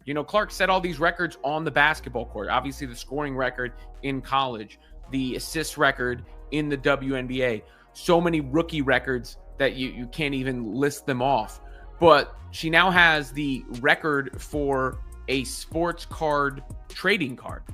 You know, Clark set all these records on the basketball court. Obviously, the scoring record in college, the assist record in the WNBA. So many rookie records that you can't even list them off. But she now has the record for a sports card trading card,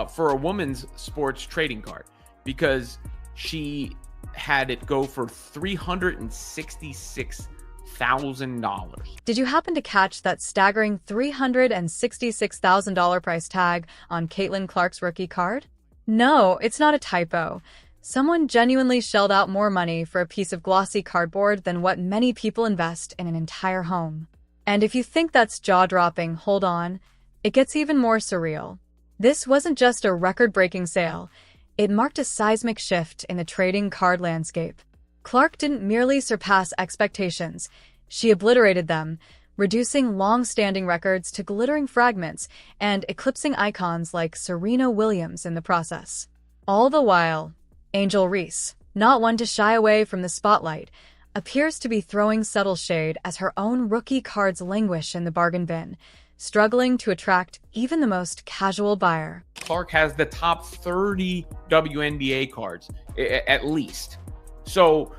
for a woman's sports trading card, because she had it go for $366,000. Did you happen to catch that staggering $366,000 price tag on Caitlin Clark's rookie card? No, it's not a typo. Someone genuinely shelled out more money for a piece of glossy cardboard than what many people invest in an entire home. And if you think that's jaw-dropping, hold on. It gets even more surreal. This wasn't just a record-breaking sale. It marked a seismic shift in the trading card landscape. Clark didn't merely surpass expectations, she obliterated them, reducing long-standing records to glittering fragments and eclipsing icons like Serena Williams in the process. All the while, Angel Reese, not one to shy away from the spotlight, appears to be throwing subtle shade as her own rookie cards languish in the bargain bin, struggling to attract even the most casual buyer. Clark has the top 30 WNBA cards, at least. So,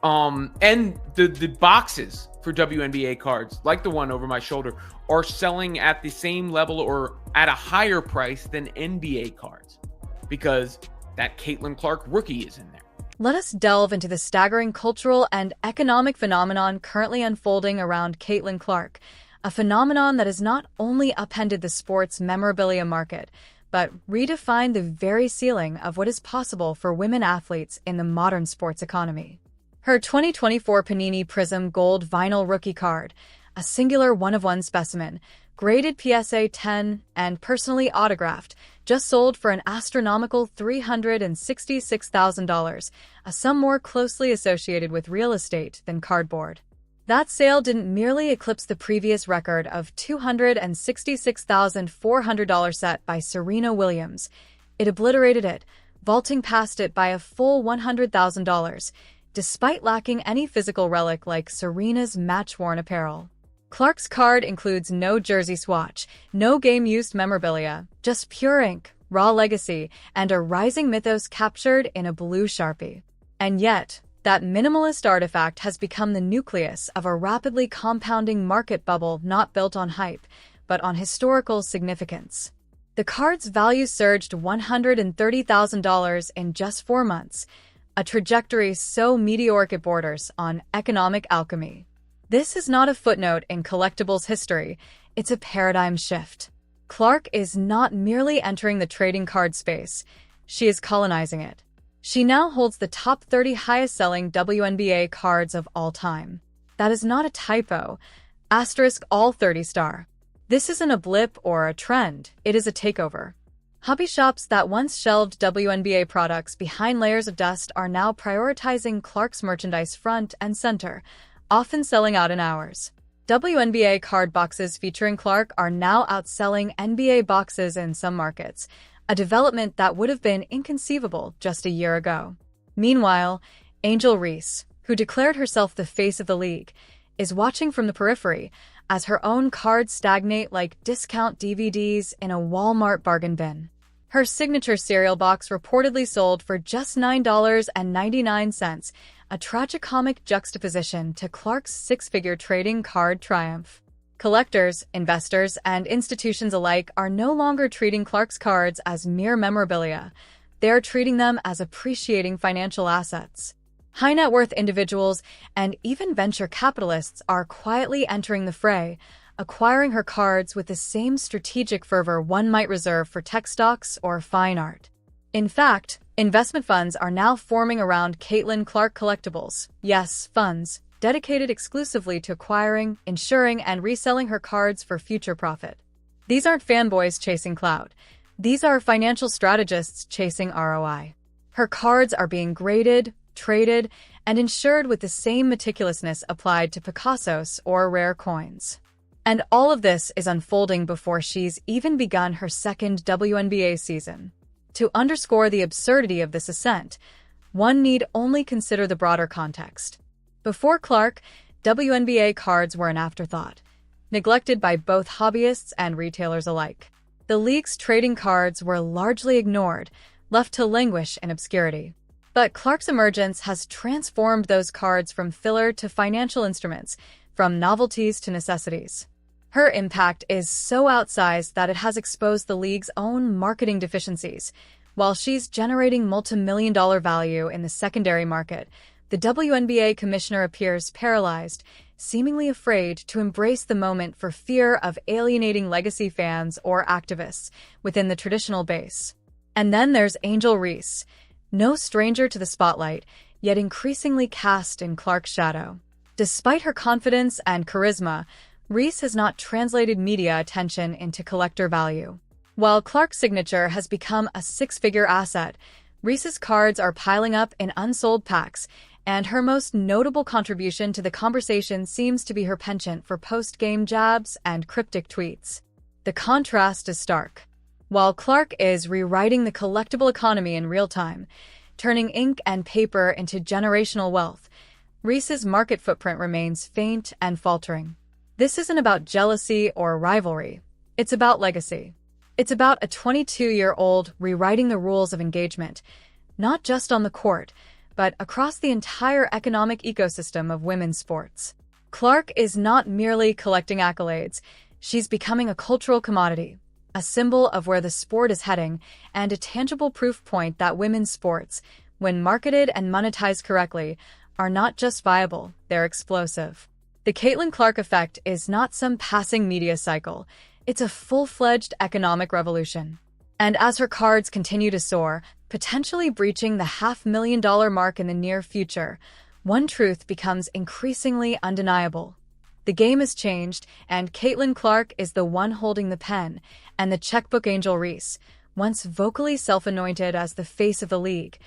and the boxes for WNBA cards, like the one over my shoulder, are selling at the same level or at a higher price than NBA cards, because that Caitlin Clark rookie is in there. Let us delve into the staggering cultural and economic phenomenon currently unfolding around Caitlin Clark, a phenomenon that has not only upended the sports memorabilia market, but redefined the very ceiling of what is possible for women athletes in the modern sports economy. Her 2024 Panini Prism Gold Vinyl Rookie Card, a singular one-of-one specimen, graded PSA 10 and personally autographed, just sold for an astronomical $366,000, a sum more closely associated with real estate than cardboard. That sale didn't merely eclipse the previous record of $266,400 set by Serena Williams. It obliterated it, vaulting past it by a full $100,000, despite lacking any physical relic like Serena's match-worn apparel. Clark's card includes no jersey swatch, no game-used memorabilia, just pure ink, raw legacy, and a rising mythos captured in a blue Sharpie. And yet, that minimalist artifact has become the nucleus of a rapidly compounding market bubble not built on hype, but on historical significance. The card's value surged $130,000 in just 4 months, a trajectory so meteoric it borders on economic alchemy. This is not a footnote in collectibles history, it's a paradigm shift. Clark is not merely entering the trading card space, she is colonizing it. She now holds the top 30 highest-selling WNBA cards of all time. That is not a typo. Asterisk all 30 star. This isn't a blip or a trend, it is a takeover. Hobby shops that once shelved WNBA products behind layers of dust are now prioritizing Clark's merchandise front and center, often selling out in hours. WNBA card boxes featuring Clark are now outselling NBA boxes in some markets, a development that would have been inconceivable just a year ago. Meanwhile, Angel Reese, who declared herself the face of the league, is watching from the periphery as her own cards stagnate like discount DVDs in a Walmart bargain bin. Her signature cereal box reportedly sold for just $9.99, a tragicomic juxtaposition to Clark's six-figure trading card triumph. Collectors, investors, and institutions alike are no longer treating Clark's cards as mere memorabilia. They are treating them as appreciating financial assets. High-net-worth individuals and even venture capitalists are quietly entering the fray, acquiring her cards with the same strategic fervor one might reserve for tech stocks or fine art. In fact, investment funds are now forming around Caitlin Clark collectibles. Yes, funds dedicated exclusively to acquiring, insuring, and reselling her cards for future profit. These aren't fanboys chasing clout. These are financial strategists chasing ROI. Her cards are being graded, traded, and insured with the same meticulousness applied to Picasso's or rare coins. And all of this is unfolding before she's even begun her second WNBA season. To underscore the absurdity of this ascent, one need only consider the broader context. Before Clark, WNBA cards were an afterthought. neglected by both hobbyists and retailers alike. The league's trading cards were largely ignored, left to languish in obscurity. But Clark's emergence has transformed those cards from filler to financial instruments, from novelties to necessities. Her impact is so outsized that it has exposed the league's own marketing deficiencies. While she's generating multi-million-dollar value in the secondary market, the WNBA commissioner appears paralyzed, seemingly afraid to embrace the moment for fear of alienating legacy fans or activists within the traditional base. And then there's Angel Reese, no stranger to the spotlight, yet increasingly cast in Clark's shadow. Despite her confidence and charisma, Reese has not translated media attention into collector value. While Clark's signature has become a six-figure asset, Reese's cards are piling up in unsold packs, and her most notable contribution to the conversation seems to be her penchant for post-game jabs and cryptic tweets. The contrast is stark. While Clark is rewriting the collectible economy in real time, turning ink and paper into generational wealth, Reese's market footprint remains faint and faltering. This isn't about jealousy or rivalry. It's about legacy. It's about a 22-year-old rewriting the rules of engagement, not just on the court, but across the entire economic ecosystem of women's sports. Clark is not merely collecting accolades. She's becoming a cultural commodity, a symbol of where the sport is heading, and a tangible proof point that women's sports, when marketed and monetized correctly, are not just viable, they're explosive. The Caitlin Clark effect is not some passing media cycle. It's a full-fledged economic revolution. And as her cards continue to soar, potentially breaching the $500,000 mark in the near future, one truth becomes increasingly undeniable. The game has changed, and Caitlin Clark is the one holding the pen, and the checkbook Angel Reese, once vocally self-anointed as the face of the league,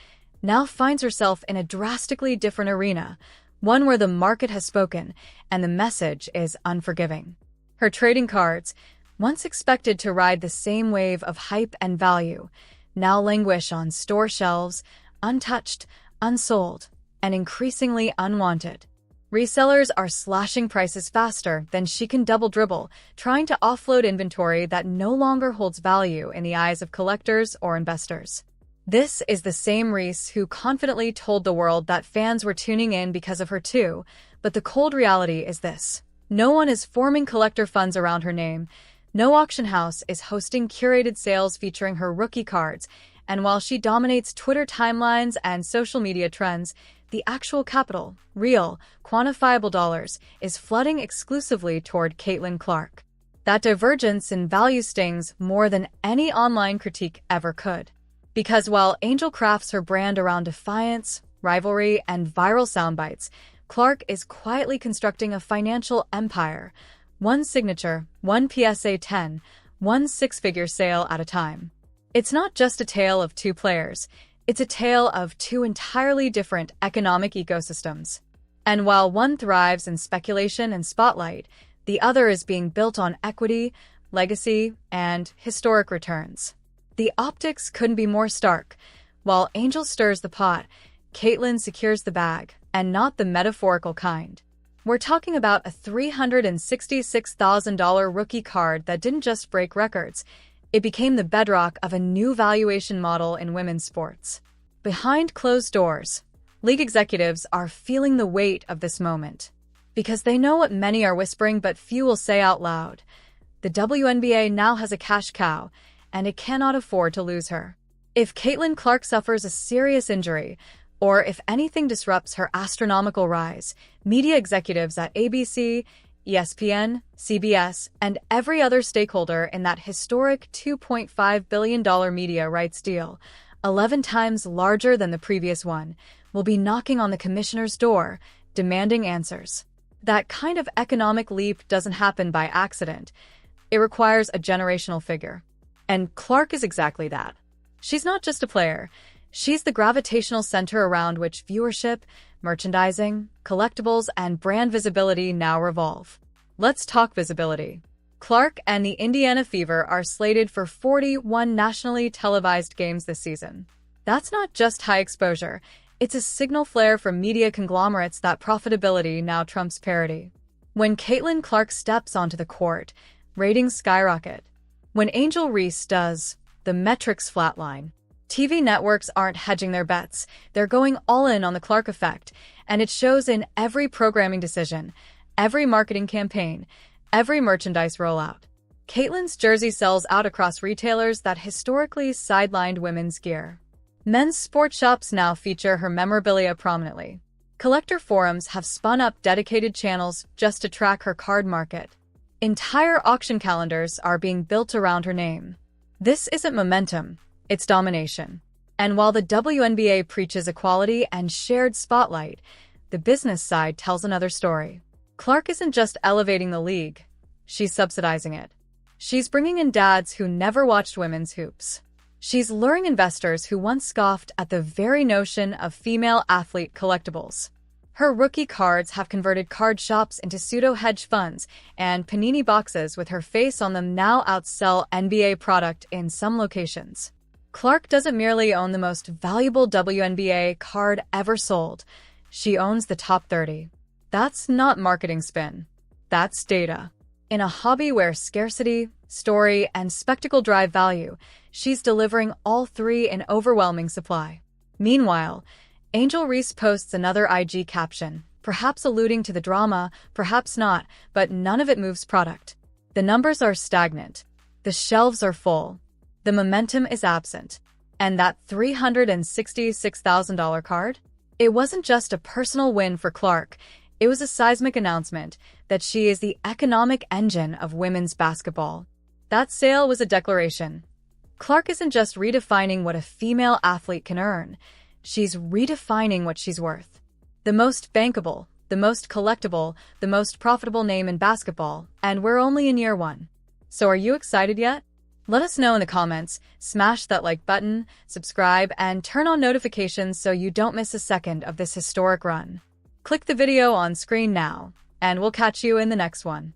now finds herself in a drastically different arena, one where the market has spoken, and the message is unforgiving. Her trading cards, once expected to ride the same wave of hype and value, now languish on store shelves, untouched, unsold, and increasingly unwanted. Resellers are slashing prices faster than she can double-dribble, trying to offload inventory that no longer holds value in the eyes of collectors or investors. This is the same Reese who confidently told the world that fans were tuning in because of her too, but the cold reality is this. No one is forming collector funds around her name. No auction house is hosting curated sales featuring her rookie cards, and while she dominates Twitter timelines and social media trends, the actual capital, real, quantifiable dollars, is flooding exclusively toward Caitlin Clark. That divergence in value stings more than any online critique ever could. Because while Angel crafts her brand around defiance, rivalry, and viral soundbites, Clark is quietly constructing a financial empire. One signature, one PSA 10, one six-figure sale at a time. It's not just a tale of two players. It's a tale of two entirely different economic ecosystems. And while one thrives in speculation and spotlight, the other is being built on equity, legacy, and historic returns. The optics couldn't be more stark. While Angel stirs the pot, Caitlin secures the bag, and not the metaphorical kind. We're talking about a $366,000 rookie card that didn't just break records. It became the bedrock of a new valuation model in women's sports. Behind closed doors, league executives are feeling the weight of this moment. Because they know what many are whispering but few will say out loud. The WNBA now has a cash cow, and it cannot afford to lose her. If Caitlin Clark suffers a serious injury, or if anything disrupts her astronomical rise, media executives at ABC, ESPN, CBS, and every other stakeholder in that historic $2.5 billion media rights deal, 11 times larger than the previous one, will be knocking on the commissioner's door, demanding answers. That kind of economic leap doesn't happen by accident. It requires a generational figure. And Clark is exactly that. She's not just a player. She's the gravitational center around which viewership, merchandising, collectibles, and brand visibility now revolve. Let's talk visibility. Clark and the Indiana Fever are slated for 41 nationally televised games this season. That's not just high exposure. It's a signal flare from media conglomerates that profitability now trumps parity. When Caitlin Clark steps onto the court, ratings skyrocket. When Angel Reese does, the metrics flatline. TV networks aren't hedging their bets. They're going all in on the Clark effect, and it shows in every programming decision, every marketing campaign, every merchandise rollout. Caitlin's jersey sells out across retailers that historically sidelined women's gear. Men's sports shops now feature her memorabilia prominently. Collector forums have spun up dedicated channels just to track her card market. Entire auction calendars are being built around her name. This isn't momentum, it's domination. And while the WNBA preaches equality and shared spotlight, the business side tells another story. Clark isn't just elevating the league, she's subsidizing it. She's bringing in dads who never watched women's hoops. She's luring investors who once scoffed at the very notion of female athlete collectibles. Her rookie cards have converted card shops into pseudo-hedge funds, and panini boxes with her face on them now outsell NBA product in some locations. Clark doesn't merely own the most valuable WNBA card ever sold. She owns the top 30. That's not marketing spin. That's data. In a hobby where scarcity, story, and spectacle drive value, she's delivering all three in overwhelming supply. Meanwhile, Angel Reese posts another IG caption, perhaps alluding to the drama, perhaps not, but none of it moves product. The numbers are stagnant. The shelves are full. The momentum is absent. And that $366,000 card? It wasn't just a personal win for Clark. It was a seismic announcement that she is the economic engine of women's basketball. That sale was a declaration. Clark isn't just redefining what a female athlete can earn. She's redefining what she's worth. The most bankable, the most collectible, the most profitable name in basketball, and we're only in year one. So are you excited yet? Let us know in the comments, smash that like button, subscribe, and turn on notifications so you don't miss a second of this historic run. Click the video on screen now, and we'll catch you in the next one.